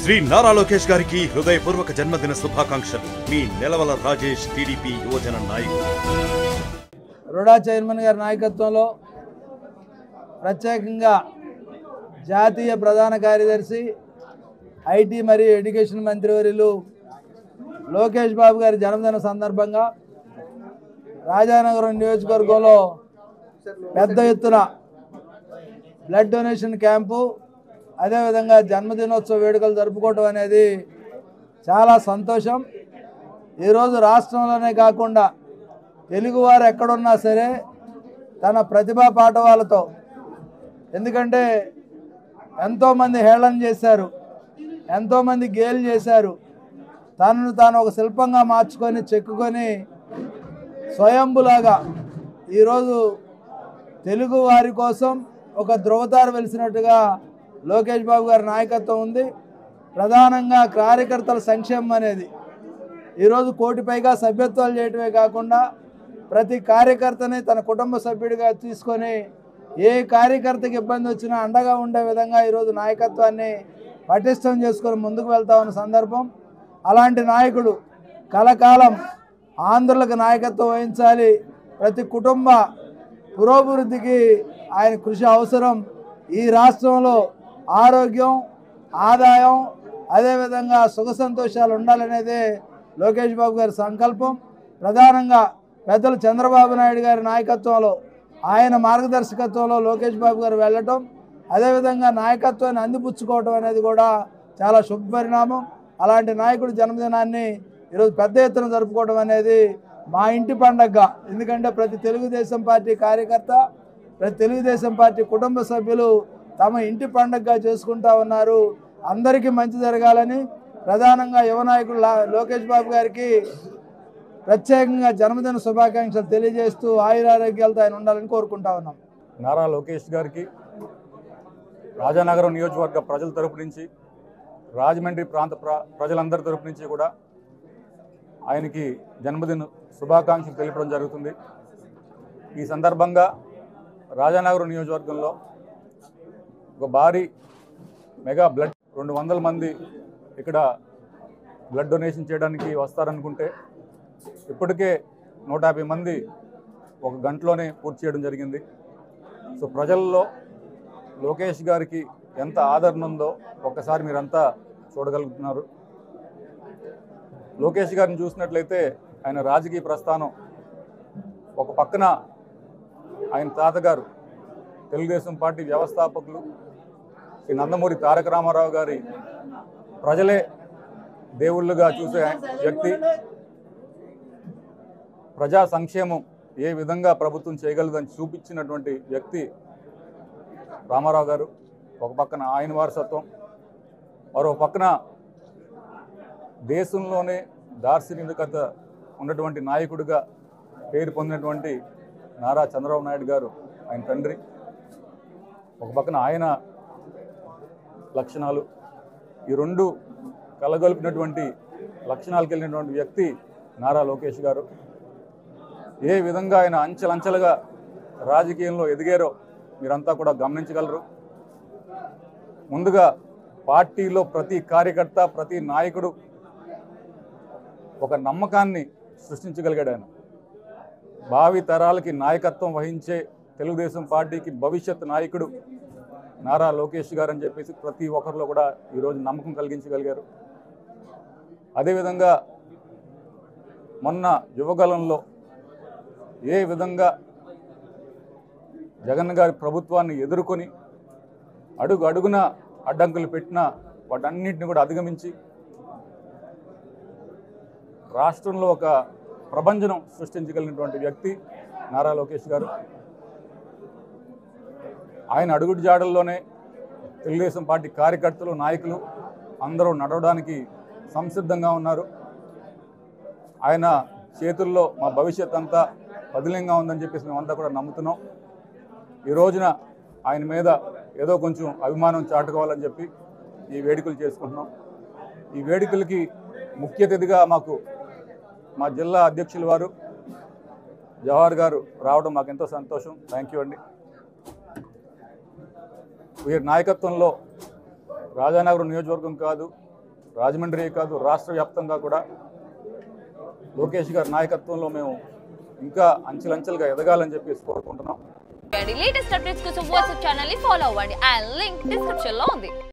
శ్రీ నారా లోకేష్ గారికి హృదయపూర్వక జన్మదిన శుభాకాంక్షలు. మీ నెలవల రాజేష్, టీడీపీ యువజన నాయకుడు. రుడా చైర్మన్ గారి నాయకత్వంలో ప్రత్యేకంగా జాతీయ ప్రధాన కార్యదర్శి ఐటీ మరియు ఎడ్యుకేషన్ మంత్రివర్యులు లోకేష్ బాబు గారి జన్మదిన సందర్భంగా రాజానగరం నియోజకవర్గంలో పెద్ద ఎత్తున బ్లడ్ డొనేషన్ క్యాంపు, అదేవిధంగా జన్మదినోత్సవ వేడుకలు జరుపుకోవడం అనేది చాలా సంతోషం. ఈరోజు రాష్ట్రంలోనే కాకుండా తెలుగువారు ఎక్కడున్నా సరే తన ప్రతిభా పాఠవాలతో, ఎందుకంటే ఎంతోమంది హేళన చేశారు, ఎంతోమంది గేలు చేశారు, తనను తాను ఒక శిల్పంగా మార్చుకొని చెక్కుకొని స్వయంభులాగా ఈరోజు తెలుగు వారి కోసం ఒక ధృవతార వెలిసినట్టుగా లోకేష్ బాబు గారి నాయకత్వం ఉంది. ప్రధానంగా కార్యకర్తల సంక్షేమం అనేది ఈరోజు 1 కోటి పైగా సభ్యత్వాలు చేయటమే కాకుండా ప్రతి కార్యకర్తని తన కుటుంబ సభ్యుడిగా తీసుకొని ఏ కార్యకర్తకి ఇబ్బంది వచ్చినా అండగా ఉండే విధంగా ఈరోజు నాయకత్వాన్ని పటిష్టం చేసుకొని ముందుకు వెళ్తా ఉన్న సందర్భం. అలాంటి నాయకుడు కలకాలం ఆంధ్రులకు నాయకత్వం వహించాలి. ప్రతి కుటుంబ పురోభివృద్ధికి ఆయన కృషి అవసరం. ఈ రాష్ట్రంలో ఆరోగ్యం, ఆదాయం, అదేవిధంగా సుఖ సంతోషాలు ఉండాలనేదే లోకేష్ బాబు గారి సంకల్పం. ప్రధానంగా పెద్దలు చంద్రబాబు నాయుడు గారి నాయకత్వంలో, ఆయన మార్గదర్శకత్వంలో లోకేష్ బాబు గారు వెళ్ళటం, అదేవిధంగా నాయకత్వాన్ని అందిపుచ్చుకోవటం అనేది కూడా చాలా శుభపరిణామం. అలాంటి నాయకుడి జన్మదినాన్ని ఈరోజు పెద్ద ఎత్తున జరుపుకోవడం అనేది మా ఇంటి పండగగా, ఎందుకంటే ప్రతి తెలుగుదేశం పార్టీ కార్యకర్త, ప్రతి తెలుగుదేశం పార్టీ కుటుంబ సభ్యులు తమ ఇంటి పండగగా చేసుకుంటా ఉన్నారు. అందరికీ మంచి జరగాలని ప్రధానంగా యువ నాయకుడు లోకేష్ బాబు గారికి ప్రత్యేకంగా జన్మదిన శుభాకాంక్షలు తెలియజేస్తూ ఆయురారోగ్యాలతో ఆయన ఉండాలని కోరుకుంటా ఉన్నాం. నారా లోకేష్ గారికి రాజానగరం నియోజకవర్గ ప్రజల తరపు నుంచి, రాజమండ్రి ప్రాంత ప్రజలందరి తరపు నుంచి కూడా ఆయనకి జన్మదిన శుభాకాంక్షలు తెలిపడం జరుగుతుంది. ఈ సందర్భంగా రాజానగరం నియోజకవర్గంలో ఒక భారీ మెగా బ్లడ్ 200 మంది ఇక్కడ బ్లడ్ డొనేషన్ చేయడానికి వస్తారనుకుంటే ఇప్పటికే 150 మంది ఒక గంటలోనే పూర్తి చేయడం జరిగింది. సో ప్రజల్లో లోకేష్ గారికి ఎంత ఆదరణ ఉందో ఒక్కసారి మీరంతా చూడగలుగుతున్నారు. లోకేష్ గారిని చూసినట్లయితే ఆయన రాజకీయ ప్రస్థానం ఒక పక్కన ఆయన తాతగారు తెలుగుదేశం పార్టీ వ్యవస్థాపకులు శ్రీ నందమూరి తారక రామారావు గారి ప్రజలే దేవుళ్ళుగా చూసే వ్యక్తి. ప్రజా సంక్షేమం ఏ విధంగా ప్రభుత్వం చేయగలదని చూపించినటువంటి వ్యక్తి రామారావు గారు. ఒక పక్కన ఆయన వారసత్వం, మరో పక్కన దేశంలోనే దార్శనికత ఉన్నటువంటి నాయకుడిగా పేరు పొందినటువంటి నారా చంద్రబాబు నాయుడు గారు ఆయన తండ్రి. ఒక పక్కన ఆయన లక్షణాలు, ఈ రెండు కలగలిపినటువంటి లక్షణాలు కలిగినటువంటి వ్యక్తి నారా లోకేష్ గారు. ఏ విధంగా ఆయన అంచెలంచెలుగా రాజకీయంలో ఎదిగారో మీరంతా కూడా గమనించగలరు. ముందుగా పార్టీలో ప్రతి కార్యకర్త, ప్రతి నాయకుడు ఒక నమ్మకాన్ని సృష్టించగలిగాడు ఆయన. భావి తరాలకి నాయకత్వం వహించే తెలుగుదేశం పార్టీకి భవిష్యత్ నాయకుడు నారా లోకేష్ గారు అని చెప్పేసి ప్రతి ఒక్కరిలో కూడా ఈరోజు నమ్మకం కలిగించగలిగారు. అదేవిధంగా మొన్న యువగలంలో ఏ విధంగా జగన్ గారి ప్రభుత్వాన్ని ఎదుర్కొని అడుగు అడుగున అడ్డంకులు పెట్టినా వాటన్నిటిని కూడా అధిగమించి రాష్ట్రంలో ఒక ప్రభంజనం సృష్టించగలిగినటువంటి వ్యక్తి నారా లోకేష్ గారు. ఆయన అడుగుడు జాడల్లోనే తెలుగుదేశం పార్టీ కార్యకర్తలు, నాయకులు అందరూ నడవడానికి సంసిద్ధంగా ఉన్నారు. ఆయన చేతుల్లో మా భవిష్యత్ అంతా పదిలంగా ఉందని చెప్పేసి మేమంతా కూడా నమ్ముతున్నాం. ఈ రోజున ఆయన మీద ఏదో కొంచెం అభిమానం చాటుకోవాలని చెప్పి ఈ వేడుకలు చేసుకుంటున్నాం. ఈ వేడుకలకి ముఖ్య అతిథిగా మాకు మా జిల్లా అధ్యక్షుల వారు జవహర్ గారు రావడం మాకు ఎంతో సంతోషం. థ్యాంక్ యూ అండి. వీరి నాయకత్వంలో రాజానగరం నియోజకవర్గం కాదు, రాజమండ్రి కాదు రాష్ట్ర వ్యాప్తంగా కూడా లోకేష్ గారి నాయకత్వంలో మేము ఇంకా అంచెలంచెలుగా ఎదగాలని చెప్పేసి కోరుకుంటున్నాం. లేటెస్ట్ అప్డేట్స్ కోసం వాట్సాప్ ఛానల్ ని ఫాలో అవ్వండి. ఆ లింక్ డిస్క్రిప్షన్ లో ఉంది.